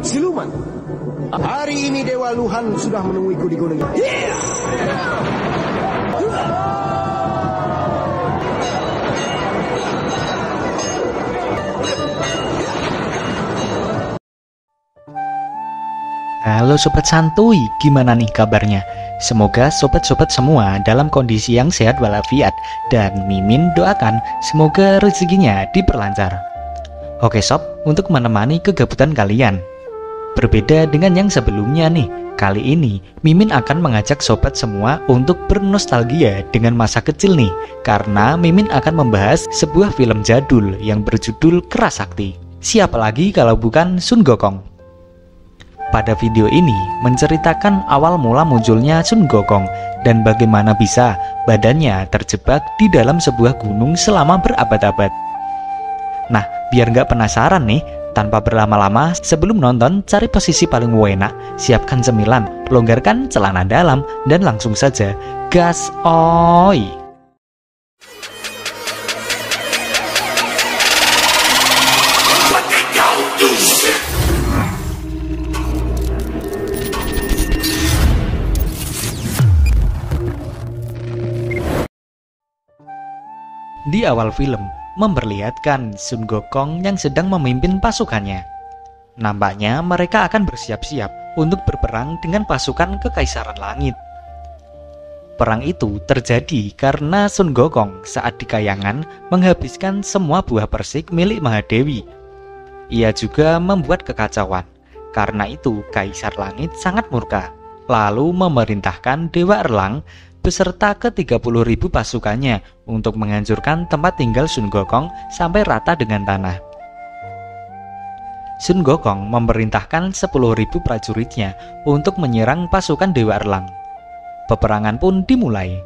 Siluman. Hari ini Dewa Luhan sudah menemuiku di gunung. Halo Sobat Santuy, gimana nih kabarnya? Semoga sobat-sobat semua dalam kondisi yang sehat walafiat. Dan Mimin doakan semoga rezekinya diperlancar. Oke sob, untuk menemani kegabutan kalian, berbeda dengan yang sebelumnya nih, kali ini Mimin akan mengajak sobat semua untuk bernostalgia dengan masa kecil nih. Karena Mimin akan membahas sebuah film jadul yang berjudul Kerasakti. Siapa lagi kalau bukan Sun Gokong. Pada video ini menceritakan awal mula munculnya Sun Gokong dan bagaimana bisa badannya terjebak di dalam sebuah gunung selama berabad-abad. Nah, biar nggak penasaran nih, tanpa berlama-lama sebelum nonton cari posisi paling enak, siapkan cemilan, longgarkan celana dalam, dan langsung saja gas oi! Di awal film, memperlihatkan Sun Gokong yang sedang memimpin pasukannya. Nampaknya mereka akan bersiap-siap untuk berperang dengan pasukan Kekaisaran Langit. Perang itu terjadi karena Sun Gokong saat di Kayangan menghabiskan semua buah persik milik Mahadewi. Ia juga membuat kekacauan. Karena itu Kaisar Langit sangat murka, lalu memerintahkan Dewa Erlang beserta ke-30.000 pasukannya untuk menghancurkan tempat tinggal Sun Gokong sampai rata dengan tanah. Sun Gokong memerintahkan 10.000 prajuritnya untuk menyerang pasukan Dewa Erlang. Peperangan pun dimulai.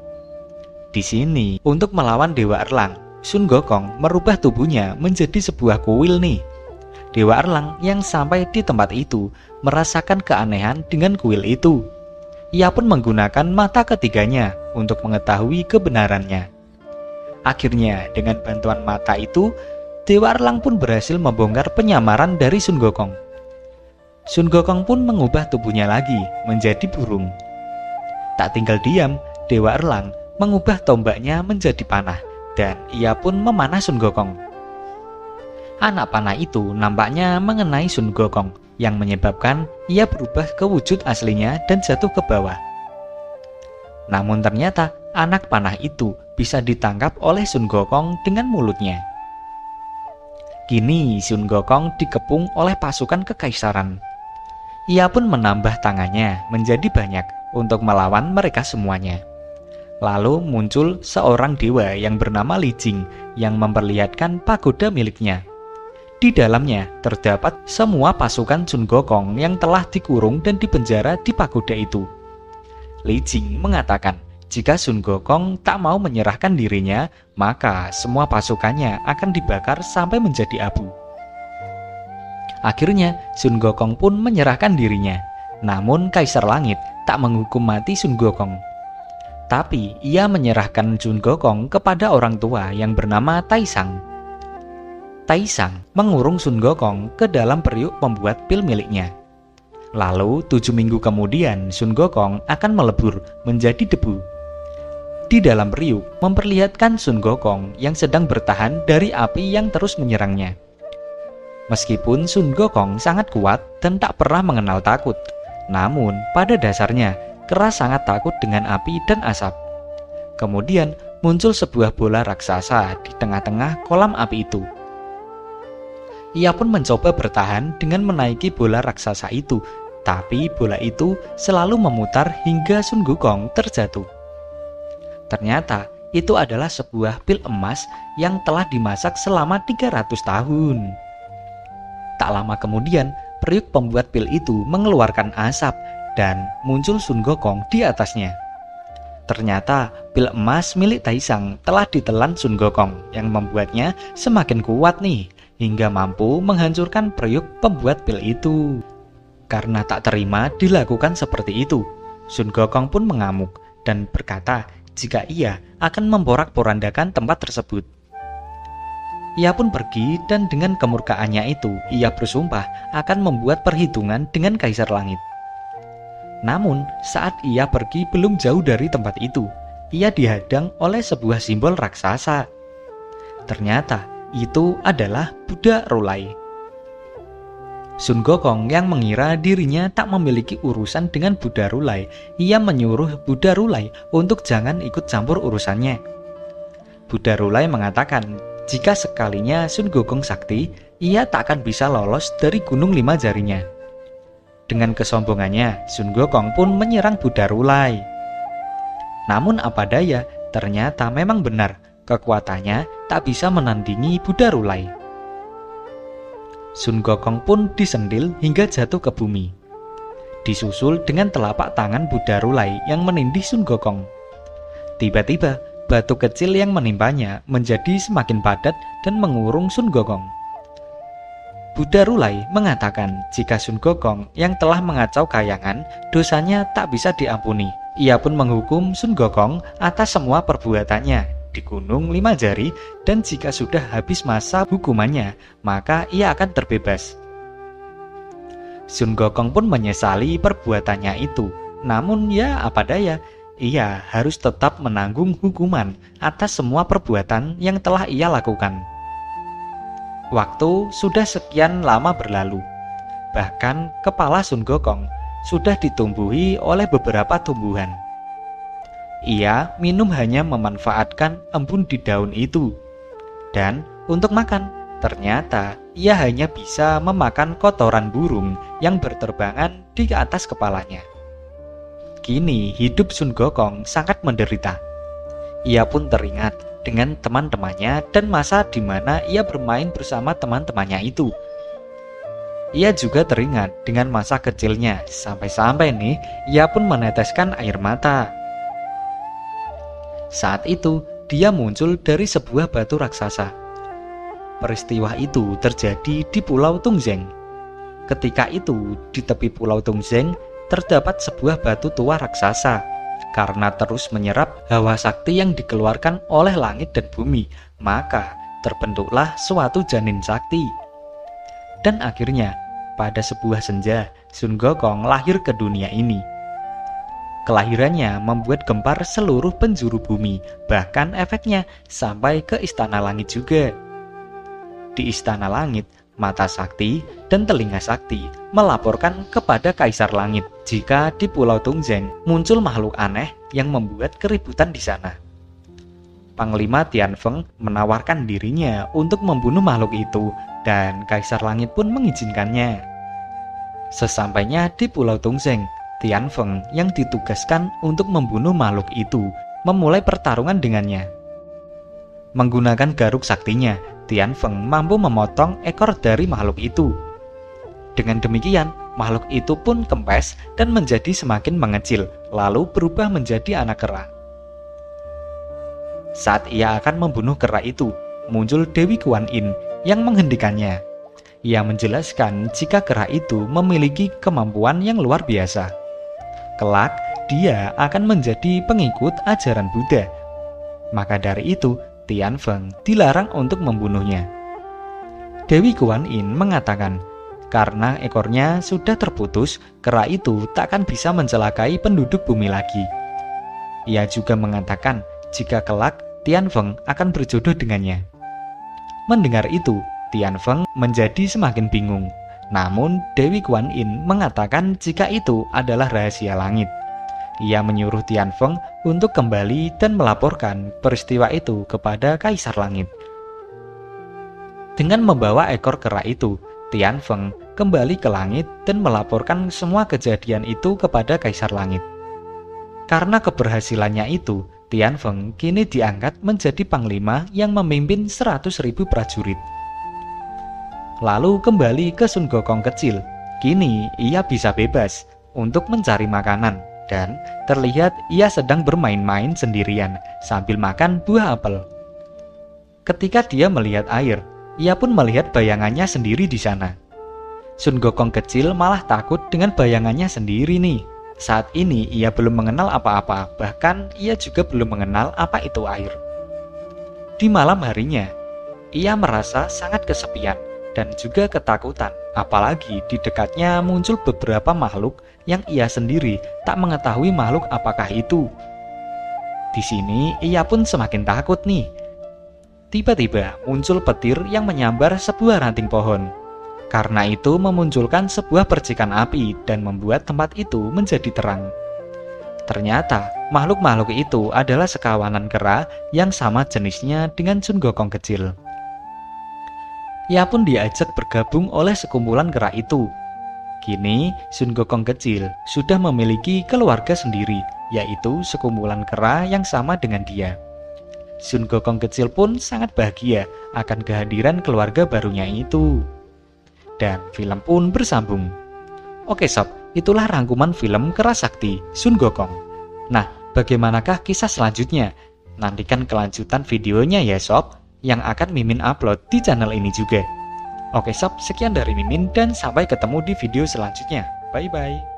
Di sini, untuk melawan Dewa Erlang, Sun Gokong merubah tubuhnya menjadi sebuah kuil nih. Dewa Erlang yang sampai di tempat itu merasakan keanehan dengan kuil itu. Ia pun menggunakan mata ketiganya untuk mengetahui kebenarannya. Akhirnya, dengan bantuan mata itu, Dewa Erlang pun berhasil membongkar penyamaran dari Sun Gokong. Sun Gokong pun mengubah tubuhnya lagi menjadi burung. Tak tinggal diam, Dewa Erlang mengubah tombaknya menjadi panah, dan ia pun memanah Sun Gokong. Anak panah itu nampaknya mengenai Sun Gokong, yang menyebabkan ia berubah ke wujud aslinya dan jatuh ke bawah. Namun ternyata anak panah itu bisa ditangkap oleh Sun Gokong dengan mulutnya. Kini Sun Gokong dikepung oleh pasukan kekaisaran. Ia pun menambah tangannya menjadi banyak untuk melawan mereka semuanya. Lalu muncul seorang dewa yang bernama Li Jing yang memperlihatkan pagoda miliknya. Di dalamnya terdapat semua pasukan Sun Gokong yang telah dikurung dan dipenjara di pagoda itu. Li Jing mengatakan, jika Sun Gokong tak mau menyerahkan dirinya, maka semua pasukannya akan dibakar sampai menjadi abu. Akhirnya Sun Gokong pun menyerahkan dirinya. Namun Kaisar Langit tak menghukum mati Sun Gokong. Tapi ia menyerahkan Sun Gokong kepada orang tua yang bernama Taisang. Taisang mengurung Sun Gokong ke dalam periuk pembuat pil miliknya. Lalu 7 minggu kemudian Sun Gokong akan melebur menjadi debu. Di dalam periuk memperlihatkan Sun Gokong yang sedang bertahan dari api yang terus menyerangnya. Meskipun Sun Gokong sangat kuat dan tak pernah mengenal takut, namun pada dasarnya keras sangat takut dengan api dan asap. Kemudian muncul sebuah bola raksasa di tengah-tengah kolam api itu. Ia pun mencoba bertahan dengan menaiki bola raksasa itu, tapi bola itu selalu memutar hingga Sun Gokong terjatuh. Ternyata itu adalah sebuah pil emas yang telah dimasak selama 300 tahun. Tak lama kemudian, periuk pembuat pil itu mengeluarkan asap dan muncul Sun Gokong di atasnya. Ternyata pil emas milik Taisang telah ditelan Sun Gokong yang membuatnya semakin kuat nih, hingga mampu menghancurkan periuk pembuat pil itu. Karena tak terima dilakukan seperti itu, Sun Gokong pun mengamuk dan berkata jika ia akan memporak-porandakan tempat tersebut. Ia pun pergi dan dengan kemurkaannya itu, ia bersumpah akan membuat perhitungan dengan Kaisar Langit. Namun, saat ia pergi belum jauh dari tempat itu, ia dihadang oleh sebuah simbol raksasa. Ternyata, itu adalah Buddha Rulai. Sun Gokong yang mengira dirinya tak memiliki urusan dengan Buddha Rulai, ia menyuruh Buddha Rulai untuk jangan ikut campur urusannya. Buddha Rulai mengatakan, jika sekalinya Sun Gokong sakti, ia tak akan bisa lolos dari Gunung Lima Jarinya. Dengan kesombongannya, Sun Gokong pun menyerang Buddha Rulai. Namun apa daya, ternyata memang benar, kekuatannya tak bisa menandingi Buddha Rulai. Sun Gokong pun disendil hingga jatuh ke bumi. Disusul dengan telapak tangan Buddha Rulai yang menindih Sun Gokong. Tiba-tiba, batu kecil yang menimpanya menjadi semakin padat dan mengurung Sun Gokong. Buddha Rulai mengatakan jika Sun Gokong yang telah mengacau kayangan, dosanya tak bisa diampuni. Ia pun menghukum Sun Gokong atas semua perbuatannya di Gunung Lima Jari, dan jika sudah habis masa hukumannya, maka ia akan terbebas. Sun Gokong pun menyesali perbuatannya itu, namun ya apa daya, ia harus tetap menanggung hukuman atas semua perbuatan yang telah ia lakukan. Waktu sudah sekian lama berlalu. Bahkan kepala Sun Gokong sudah ditumbuhi oleh beberapa tumbuhan. Ia minum hanya memanfaatkan embun di daun itu. Dan untuk makan, ternyata ia hanya bisa memakan kotoran burung yang berterbangan di atas kepalanya. Kini hidup Sun Gokong sangat menderita. Ia pun teringat dengan teman-temannya dan masa di mana ia bermain bersama teman-temannya itu. Ia juga teringat dengan masa kecilnya, sampai-sampai nih ia pun meneteskan air mata. Saat itu dia muncul dari sebuah batu raksasa. Peristiwa itu terjadi di Pulau Tungzeng. Ketika itu di tepi Pulau Tungzeng terdapat sebuah batu tua raksasa. Karena terus menyerap hawa sakti yang dikeluarkan oleh langit dan bumi, maka terbentuklah suatu janin sakti. Dan akhirnya, pada sebuah senja, Sun Gokong lahir ke dunia ini. Kelahirannya membuat gempar seluruh penjuru bumi, bahkan efeknya sampai ke Istana Langit juga. Di Istana Langit, mata sakti dan telinga sakti melaporkan kepada Kaisar Langit jika di Pulau Tungzeng muncul makhluk aneh yang membuat keributan di sana. Panglima Tianfeng menawarkan dirinya untuk membunuh makhluk itu dan Kaisar Langit pun mengizinkannya. Sesampainya di Pulau Tungzeng, Tianfeng yang ditugaskan untuk membunuh makhluk itu memulai pertarungan dengannya. Menggunakan garuk saktinya, Tianfeng mampu memotong ekor dari makhluk itu. Dengan demikian, makhluk itu pun kempes dan menjadi semakin mengecil, lalu berubah menjadi anak kera. Saat ia akan membunuh kera itu, muncul Dewi Kuan Yin yang menghentikannya. Ia menjelaskan jika kera itu memiliki kemampuan yang luar biasa. Kelak, dia akan menjadi pengikut ajaran Buddha. Maka dari itu, Tianfeng dilarang untuk membunuhnya. Dewi Kuan Yin mengatakan, karena ekornya sudah terputus, kera itu takkan bisa mencelakai penduduk bumi lagi. Ia juga mengatakan jika kelak Tianfeng akan berjodoh dengannya. Mendengar itu, Tianfeng menjadi semakin bingung. Namun Dewi Kuan Yin mengatakan jika itu adalah rahasia langit. Ia menyuruh Tianfeng untuk kembali dan melaporkan peristiwa itu kepada Kaisar Langit. Dengan membawa ekor kera itu, Tianfeng kembali ke langit dan melaporkan semua kejadian itu kepada Kaisar Langit. Karena keberhasilannya itu, Tianfeng kini diangkat menjadi panglima yang memimpin 100.000 prajurit. Lalu kembali ke Sun Gokong kecil. Kini ia bisa bebas untuk mencari makanan. Dan terlihat ia sedang bermain-main sendirian sambil makan buah apel. Ketika dia melihat air, ia pun melihat bayangannya sendiri di sana. Sun Gokong kecil malah takut dengan bayangannya sendiri nih. Saat ini ia belum mengenal apa-apa, bahkan ia juga belum mengenal apa itu air. Di malam harinya, Ia merasa sangat kesepian dan juga ketakutan, apalagi di dekatnya muncul beberapa makhluk yang ia sendiri tak mengetahui makhluk apakah itu. Di sini ia pun semakin takut nih. Tiba-tiba muncul petir yang menyambar sebuah ranting pohon. Karena itu memunculkan sebuah percikan api dan membuat tempat itu menjadi terang. Ternyata makhluk-makhluk itu adalah sekawanan kera yang sama jenisnya dengan Sun Gokong kecil. Ia pun diajak bergabung oleh sekumpulan kera itu. Kini Sun Gokong kecil sudah memiliki keluarga sendiri, yaitu sekumpulan kera yang sama dengan dia. Sun Gokong kecil pun sangat bahagia akan kehadiran keluarga barunya itu. Dan film pun bersambung. Oke sob, itulah rangkuman film Kera Sakti Sun Gokong. Nah, bagaimanakah kisah selanjutnya? Nantikan kelanjutan videonya ya sob, yang akan Mimin upload di channel ini juga. Oke sob, sekian dari Mimin dan sampai ketemu di video selanjutnya. Bye bye.